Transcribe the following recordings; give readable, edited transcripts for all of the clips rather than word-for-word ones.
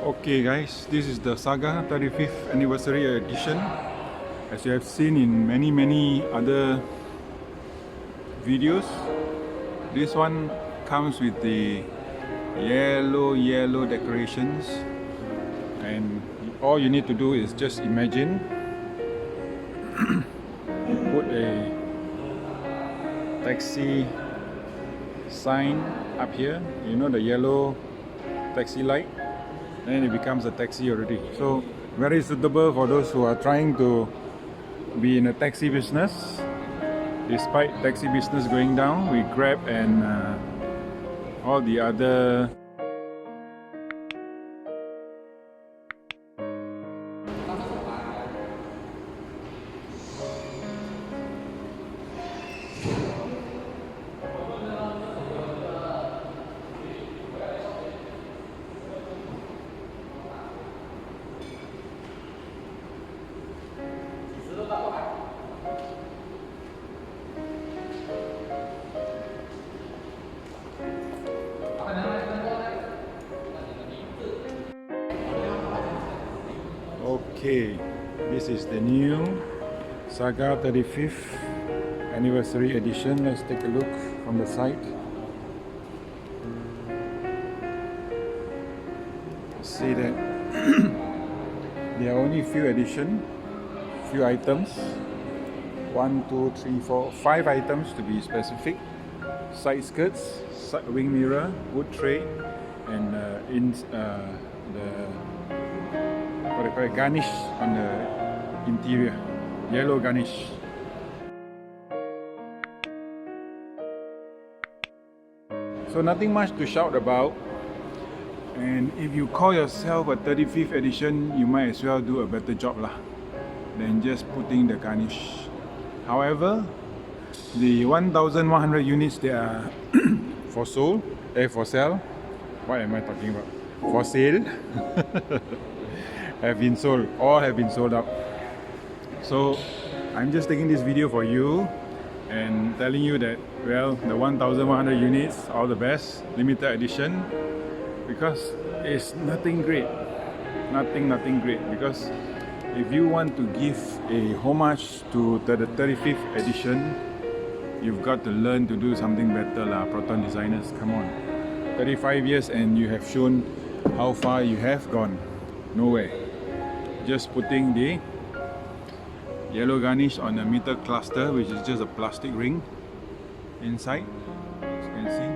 Okay guys, this is the Saga 35th anniversary edition. As you have seen in many other videos, this one comes with the yellow decorations, and all you need to do is just imagine you put a taxi sign up here, you know, the yellow taxi light, then it becomes a taxi already. So very suitable for those who are trying to be in a taxi business. Despite taxi business going down, we Grab and all the other Okay, this is the new Saga 35th anniversary edition. Let's take a look from the side. See that there are only few items. 1, 2, 3, 4, 5 items to be specific. Side skirts, wing mirror, wood tray, and the garnish on the interior, yellow garnish. So nothing much to shout about, and if you call yourself a 35th edition, you might as well do a better job than just putting the garnish. However, the 1,100 units that are for sale, what am I talking about? For sale. Have been sold, all have been sold out. So I'm just taking this video for you and telling you that, well, the 1,100 units, all the best, limited edition, because it's nothing great, nothing great. Because if you want to give a homage to the 35th edition, you've got to learn to do something better Proton designers, come on. 35 years and you have shown how far you have gone. Nowhere. Just putting the yellow garnish on a meter cluster, which is just a plastic ring inside. As you can see,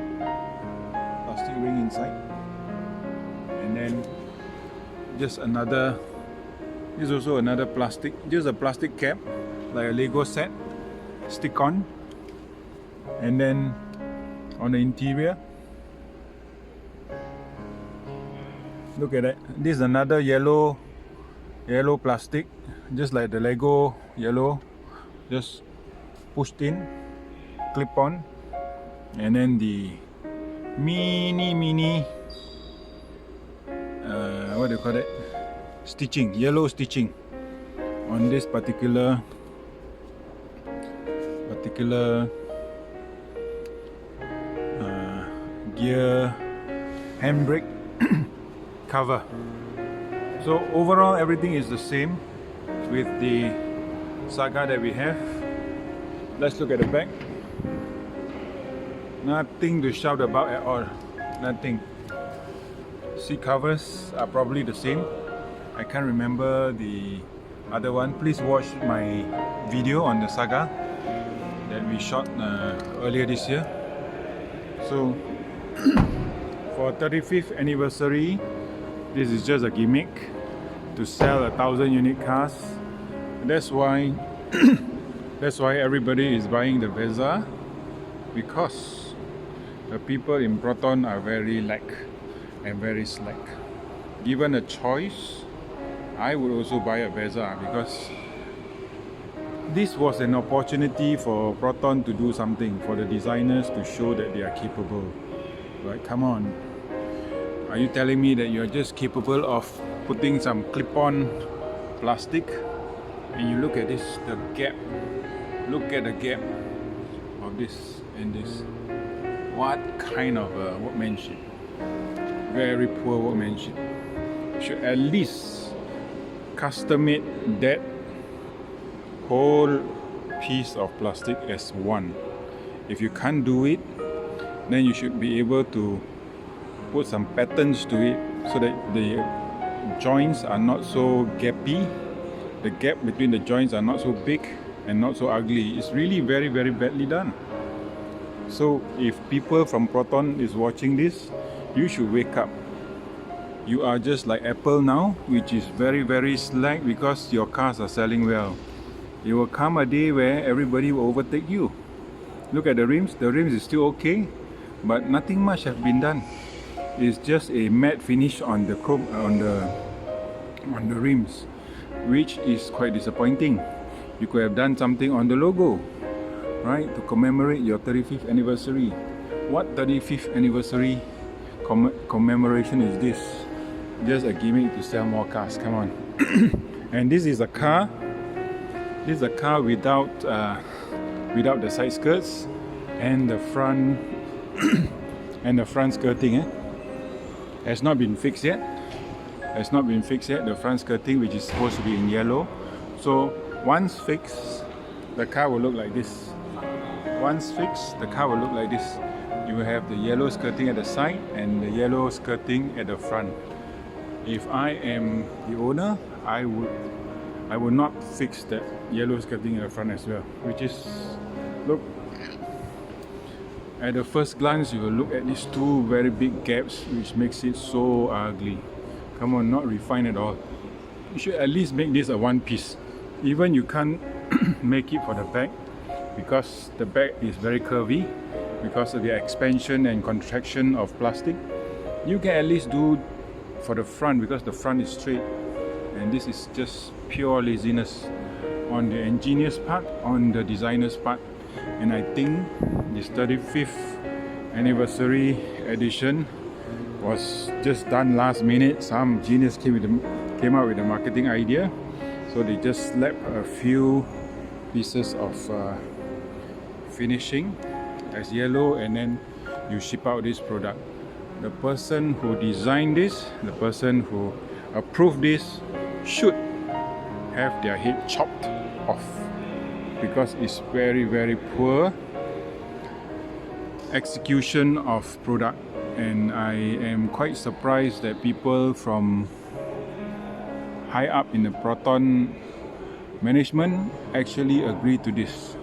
plastic ring inside, and then just another. This is also another plastic, just a plastic cap, like a Lego set, stick on, and then on the interior. Look at that. This is another yellow plastic, just like the Lego yellow, just pushed in, clip on, and then the mini what do you call it, stitching, yellow stitching on this particular gear handbrake cover. So overall everything is the same with the Saga that we have. Let's look at the back. Nothing to shout about at all. Nothing. Seat covers are probably the same. I can't remember the other one. Please watch my video on the Saga that we shot earlier this year. So for 35th anniversary, this is just a gimmick to sell 1,000 unit cars. That's why everybody is buying the Vezza, because the people in Proton are very lax and very slack. Given a choice, I would also buy a Vezza, because this was an opportunity for Proton to do something, for the designers to show that they are capable. Right? Come on. Are you telling me that you're just capable of putting some clip-on plastic? And you look at this, the gap. Look at the gap of this and this. What kind of workmanship? Very poor workmanship. should at least custom-made that whole piece of plastic as one. If you can't do it, then you should be able to put some patterns to it so that the joints are not so gappy, the gap between the joints are not so big and not so ugly. It's really very badly done. So if people from Proton is watching this, you should wake up. You are just like Apple now, which is very slack because your cars are selling well. It will come a day where everybody will overtake you. Look at the rims is still okay, but nothing much has been done. It's just a matte finish on the chrome, on the rims, which is quite disappointing. You could have done something on the logo, right, to commemorate your 35th anniversary. What 35th anniversary commemoration is this? Just a gimmick to sell more cars. Come on. And this is a car. This is a car without the side skirts and the front and the front skirting. Has not been fixed yet. The front skirting, which is supposed to be in yellow. So once fixed, the car will look like this. You will have the yellow skirting at the side and the yellow skirting at the front. If I am the owner, I would not fix that yellow skirting at the front as well. Which is, look, at the first glance you will look at these two very big gaps, which makes it so ugly. Come on, not refined at all. You should at least make this a one piece. Even you can't make it for the back, because the back is very curvy because of the expansion and contraction of plastic. You can at least do for the front because the front is straight, and this is just pure laziness on the engineer's part, on the designer's part. And I think this 35th anniversary edition was just done last minute. Some genius came out with a marketing idea, so they just slapped a few pieces of finishing as yellow, and then you ship out this product. The person who designed this, the person who approved this, should have their head chopped off, because it's very poor execution of product. And I am quite surprised that people from high up in the Proton management actually agree to this.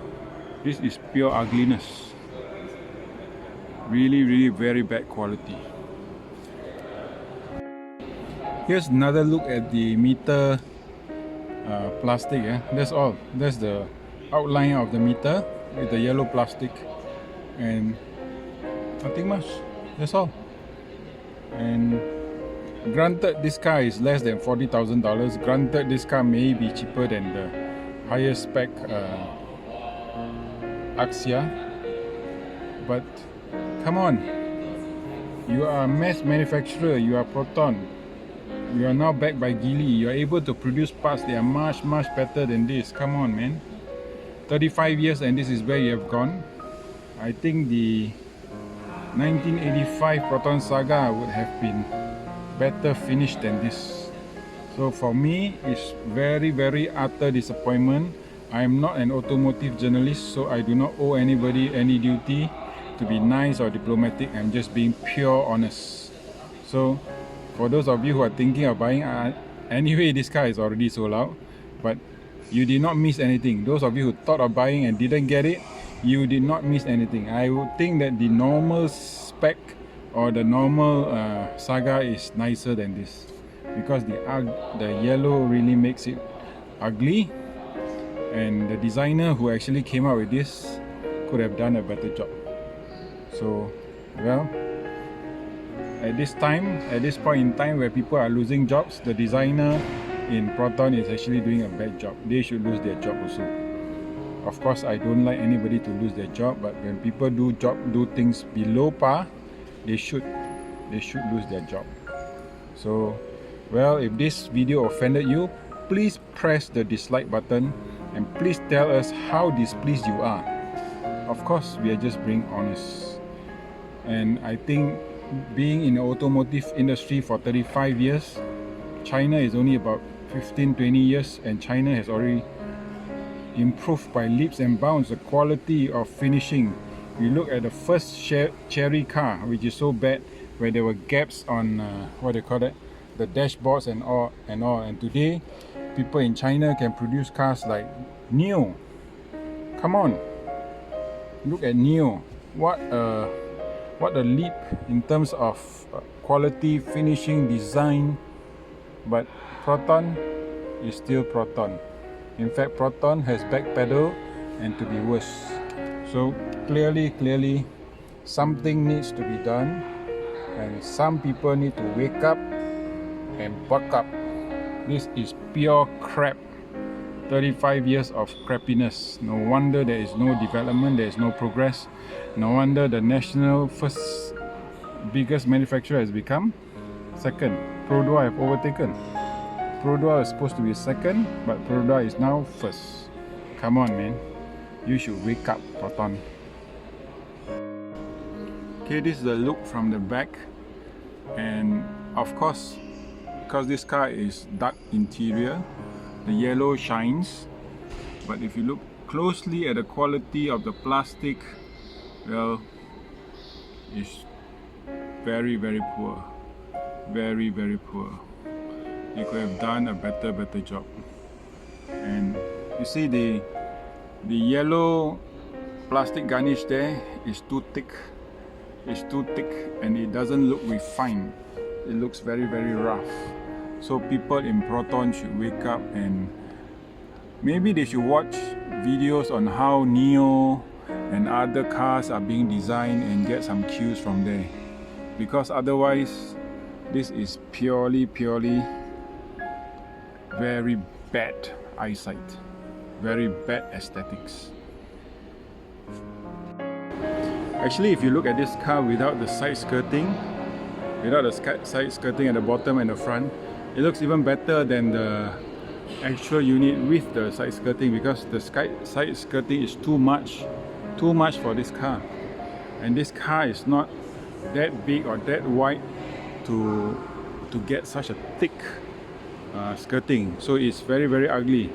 This is pure ugliness. Really very bad quality. Here's another look at the meter plastic. That's all. That's the outline of the meter with the yellow plastic, and nothing much. That's all. And granted, this car is less than $40,000. Granted, this car may be cheaper than the higher spec Axia, but come on, you are a mass manufacturer. You are Proton. You are now backed by Geely. You are able to produce parts that are much better than this. Come on, man. 35 years and this is where you have gone. I think the 1985 Proton Saga would have been better finished than this. So for me, it's very utter disappointment. I am not an automotive journalist, so I do not owe anybody any duty to be nice or diplomatic. I'm just being pure honest. So for those of you who are thinking of buying, anyway, this car is already sold out, but you did not miss anything. Those of you who thought of buying and didn't get it, you did not miss anything. I would think that the normal spec or the normal Saga is nicer than this, because the yellow really makes it ugly, and the designer who actually came out with this could have done a better job. So, well, at this point in time where people are losing jobs, the designer in Proton is actually doing a bad job. They should lose their job also. Of course, I don't like anybody to lose their job, but when people do things below par, they should lose their job. So, well, if this video offended you, please press the dislike button and please tell us how displeased you are. Of course, we are just being honest. And I think being in the automotive industry for 35 years, China is only about 15-20 years, and China has already improved by leaps and bounds the quality of finishing. You look at the first Cherry car, which is so bad, where there were gaps on what do you call it, the dashboards and all. And today, people in China can produce cars like Neo. Come on, look at Neo. What a leap in terms of quality, finishing, design. But Proton is still Proton. In fact, Proton has backpedal and to be worse. So clearly something needs to be done, and some people need to wake up and buck up. This is pure crap. 35 years of crappiness. No wonder there is no development, there is no progress. No wonder the national first biggest manufacturer has become second. Produa have overtaken. Produa is supposed to be second, but Produa is now first. Come on, man. You should wake up, Proton. Okay, this is the look from the back. And of course, because this car is dark interior, the yellow shines. But if you look closely at the quality of the plastic, well, it's very poor. Very poor. You could have done a better job. And you see the yellow plastic garnish there is too thick. It's too thick and it doesn't look refined. It looks very rough. So people in Proton should wake up, and maybe they should watch videos on how Neo and other cars are being designed and get some cues from there. Because otherwise, this is purely very bad eyesight, very bad aesthetics. Actually, if you look at this car without the side skirting, at the bottom and the front, it looks even better than the actual unit with the side skirting, because the side skirting is too much for this car, and this car is not that big or that wide to get such a thick skirting, so it's very ugly.